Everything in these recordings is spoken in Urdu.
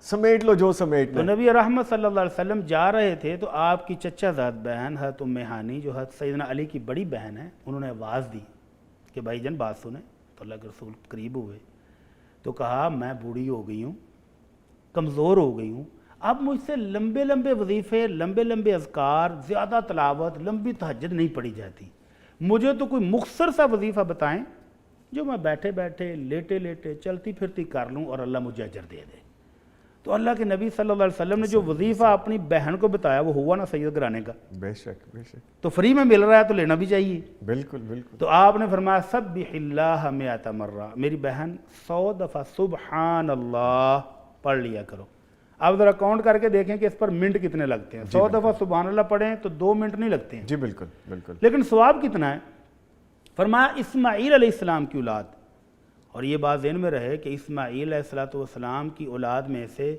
سمیٹ لو جو سمیٹ تو لو. نبی رحمت صلی اللہ علیہ وسلم جا رہے تھے تو آپ کی چچا زاد بہن حضرت ام ہانی جو حضرت سیدنا علی کی بڑی بہن ہے, انہوں نے آواز دی کہ بھائی جان بات سنیں. تو اللہ کے رسول قریب ہوئے تو کہا میں بوڑھی ہو گئی ہوں, کمزور ہو گئی ہوں, اب مجھ سے لمبے لمبے وظیفے, لمبے لمبے اذکار, زیادہ تلاوت, لمبی تہجد نہیں پڑھی جاتی. مجھے تو کوئی مختصر سا وظیفہ بتائیں جو میں بیٹھے بیٹھے, لیٹے لیٹے, چلتی پھرتی کر لوں اور اللہ مجھے اجر دے دے. تو اللہ کے نبی صلی اللہ علیہ وسلم نے جو وظیفہ اپنی بہن کو بتایا وہ ہوا نا سید گھرانے کا, بے شک بے شک, تو فری میں مل رہا ہے تو لینا بھی چاہیے. بالکل بالکل. تو آپ نے فرمایا سبح اللہ 100 مرہ, میری بہن 100 دفعہ سبحان اللہ پڑھ لیا کرو. آپ ذرا کاؤنٹ کر کے دیکھیں کہ اس پر منٹ کتنے لگتے ہیں. 100 دفعہ سبحان اللہ پڑھیں تو 2 منٹ نہیں لگتے ہیں. جی بالکل بالکل. لیکن ثواب کتنا ہے؟ فرمایا اسماعیل علیہ السلام کی اولاد, اور یہ بات ذہن میں رہے کہ اسماعیل علیہ السلام کی اولاد میں سے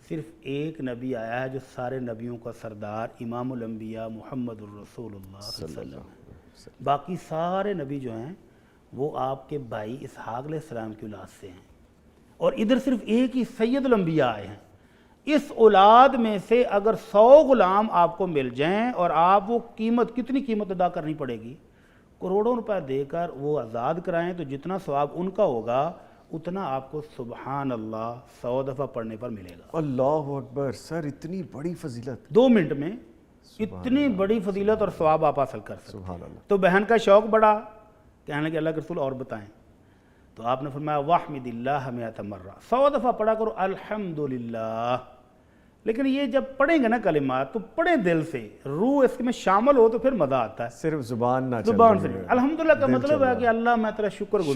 صرف ایک نبی آیا ہے جو سارے نبیوں کا سردار امام الانبیاء محمد الرسول اللہ صلی اللہ علیہ وسلم. باقی سارے نبی جو ہیں وہ آپ کے بھائی اسحاق علیہ السلام کی اولاد سے ہیں, اور ادھر صرف ایک ہی سید الانبیاء آئے ہیں. اس اولاد میں سے اگر 100 غلام آپ کو مل جائیں اور آپ وہ قیمت, کتنی قیمت ادا کرنی پڑے گی, کروڑوں روپے دے کر وہ آزاد کرائیں تو جتنا ثواب ان کا ہوگا اتنا آپ کو سبحان اللہ 100 دفعہ پڑھنے پر ملے گا. اللہ اکبر. سر اتنی بڑی فضیلت 2 منٹ میں اتنی بڑی فضیلت اور ثواب آپ حاصل کر سکتے ہیں. سبحان اللہ. تو بہن کا شوق بڑا, کہنے کہ اللہ کے رسول اور بتائیں. تو آپ نے فرمایا واحمد اللہ 100 مرہ, 100 دفعہ پڑھا کرو الحمدللہ. لیکن یہ جب پڑھیں گے نا کلمات تو پڑھیں دل سے, روح اس میں شامل ہو تو پھر مزہ آتا ہے. صرف زبان نہ چل زبان رہی سے ہے. نہیں. الحمدللہ کا مطلب ہے کہ اللہ میں تیرا شکر گزار.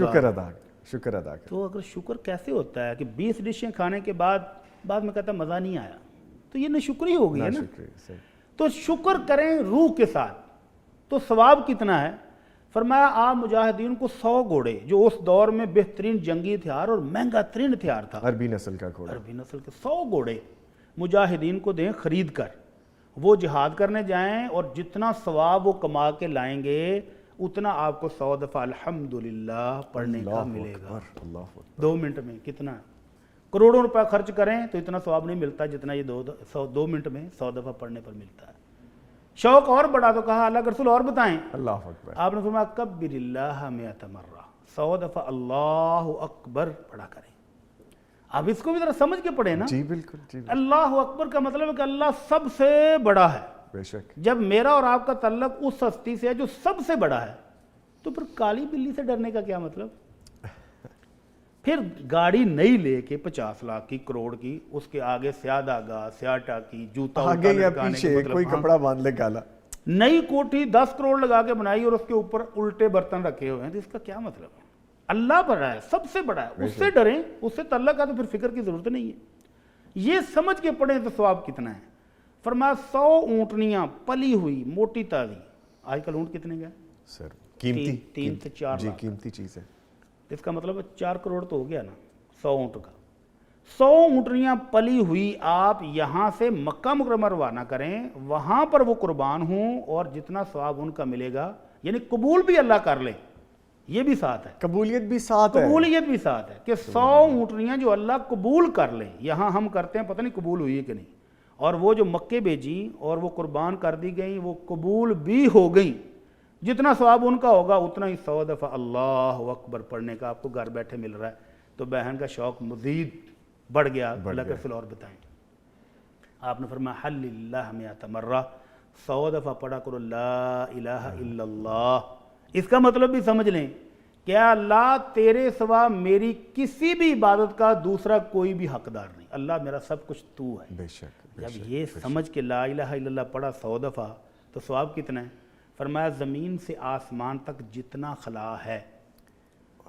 شکر ادا کر. تو اگر شکر کیسے ہوتا ہے کہ 20 ڈشیں کھانے کے بعد میں کہتا مزہ نہیں آیا, تو یہ ناشکری ہو گئی ہے نا. تو شکر کریں روح کے ساتھ. تو ثواب کتنا ہے؟ فرمایا آپ مجاہدین کو 100 گھوڑے, جو اس دور میں بہترین جنگی ہتھیار اور مہنگا ترین ہتھیار تھا, عربی نسل کا گھوڑا, عربی نسل کے 100 گھوڑے مجاہدین کو دیں خرید کر, وہ جہاد کرنے جائیں, اور جتنا ثواب وہ کما کے لائیں گے اتنا آپ کو 100 دفعہ الحمدللہ پڑھنے کا ملے گا. 2 منٹ میں کتنا, کروڑوں روپے خرچ کریں تو اتنا ثواب نہیں ملتا جتنا یہ 2 منٹ میں 100 دفعہ پڑھنے پر ملتا ہے. شوق اور بڑا تو کہا اللہ کے رسول اور بتائیں. اللہ اکبر. آپ نے فرمایا کبر اللہ 100 مرہ, 100 دفعہ اللہ اکبر پڑھا کریں. آپ اس کو بھی ذرا سمجھ کے پڑھیں نا. جی بالکل. جی اللہ اکبر کا مطلب ہے کہ اللہ سب سے بڑا ہے. بے شک. جب میرا اور آپ کا تعلق اس ہستی سے ہے جو سب سے بڑا ہے, تو پھر کالی بلی سے ڈرنے کا کیا مطلب؟ پھر گاڑی نئی لے کے 50 لاکھ کی, کروڑ کی, اس کے آگے سیاہ داغا, سیاہ ٹاکی, جوتا آگے یا پیچھے کوئی کپڑا باندھ لے کالا, نئی کوٹھی 10 کروڑ لگا کے بنائی اور اس کے اوپر الٹے برتن رکھے ہوئے ہیں, تو اس کا کیا مطلب ہے؟ اللہ بڑا ہے, سب سے بڑا ہے, اس سے ڈریں, اس سے تعلق ہے تو پھر فکر کی ضرورت نہیں ہے. یہ سمجھ کے پڑھیں تو ثواب کتنا ہے. فرمایا 100 اونٹنیاں پلی ہوئی موٹی تازی. آج کل اونٹ کتنے گئے سر؟ قیمتی, 3 سے 4 جی لاکھ. قیمتی چیز ہے. اس کا مطلب 4 کروڑ تو ہو گیا نا 100 اونٹ کا. 100 اونٹنیاں پلی ہوئی آپ یہاں سے مکہ مکرمہ روانہ کریں, وہاں پر وہ قربان ہوں, اور جتنا ثواب ان کا ملے گا, یعنی قبول بھی اللہ کر لے, یہ بھی ساتھ ہے. قبولیت بھی ساتھ ہے. قبولیت بھی ساتھ ہے کہ 100 اونٹنیاں جو اللہ قبول کر لیں. یہاں ہم کرتے ہیں پتہ نہیں قبول ہوئی ہے کہ نہیں, اور وہ جو مکے بھیجی اور وہ قربان کر دی گئیں وہ قبول بھی ہو گئیں. جتنا ثواب ان کا ہوگا اتنا ہی 100 دفعہ اللہ اکبر پڑھنے کا آپ کو گھر بیٹھے مل رہا ہے. تو بہن کا شوق مزید بڑھ گیا. اللہ کے رسول اور بتائیں. آپ نے فرمایا حل اللہ 100 مرہ, 100 دفعہ پڑھا کرو لا الہ الا اللہ. اس کا مطلب بھی سمجھ لیں کہ اللہ تیرے سوا میری کسی بھی عبادت کا دوسرا کوئی بھی حقدار نہیں, اللہ میرا سب کچھ تو ہے. بے شک. جب یہ سمجھ کے لا الہ الا اللہ پڑھا 100 دفعہ تو ثواب کتنا ہے؟ فرمایا زمین سے آسمان تک جتنا خلا ہے,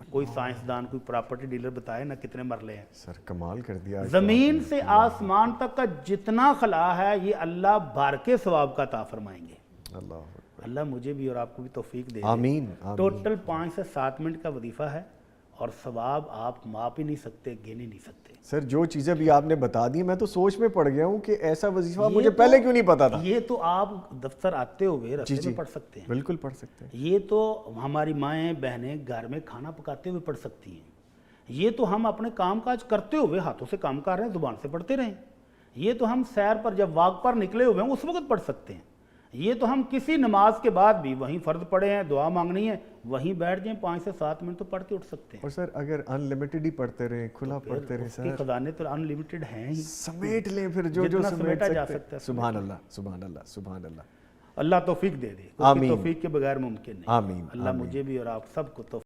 کوئی سائنسدان کوئی پراپرٹی ڈیلر بتائے نا کتنے مرلے ہیں. سر کمال کر دیا. زمین سے آسمان تک کا جتنا خلا ہے یہ اللہ بھر کے ثواب کا عطا فرمائیں گے. اللہ مجھے بھی اور آپ کو بھی توفیق دے. آمین. ٹوٹل 5 سے 7 منٹ کا وظیفہ ہے, اور ثواب آپ ماپ ہی نہیں سکتے, گن ہی نہیں سکتے. سر جو چیزیں بھی آپ نے بتا دی میں تو سوچ میں پڑ گیا ہوں کہ ایسا وظیفہ مجھے پہلے کیوں نہیں پتا تھا. یہ تو آپ دفتر آتے ہوئے راستے میں پڑھ سکتے ہیں. بالکل پڑھ سکتے ہیں. یہ تو ہماری مائیں بہنیں گھر میں کھانا پکاتے ہوئے پڑھ سکتی ہیں. یہ تو ہم اپنے کام کاج کرتے ہوئے ہاتھوں سے کام کر رہے ہیں، زبان سے پڑھتے رہیں۔ یہ تو ہم سیر پر جب واک پر نکلے ہوئے ہیں اس وقت پڑھ سکتے ہیں۔ یہ تو ہم کسی نماز کے بعد بھی وہیں فرض پڑھے ہیں، دعا مانگنی ہے، وہیں بیٹھ جائیں 5 سے 7 منٹ تو پڑھ کے اٹھ سکتے ہیں۔ اور سر اگر ان لمیٹڈ ہی پڑھتے رہیں، کھلا پڑھتے رہیں اس کے سر، خزانے تو ان لمیٹڈ ہیں ہی، سمیٹ لیں پھر جو جتنا سمیٹ سمیٹا جا سکتے سکتا ہے۔ سبحان اللہ سبحان اللہ سبحان اللہ۔ اللہ توفیق دے دے، آمین۔ توفیق کے بغیر ممکن نہیں۔ آمین، اللہ آمین۔ مجھے بھی اور آپ سب کو توفیق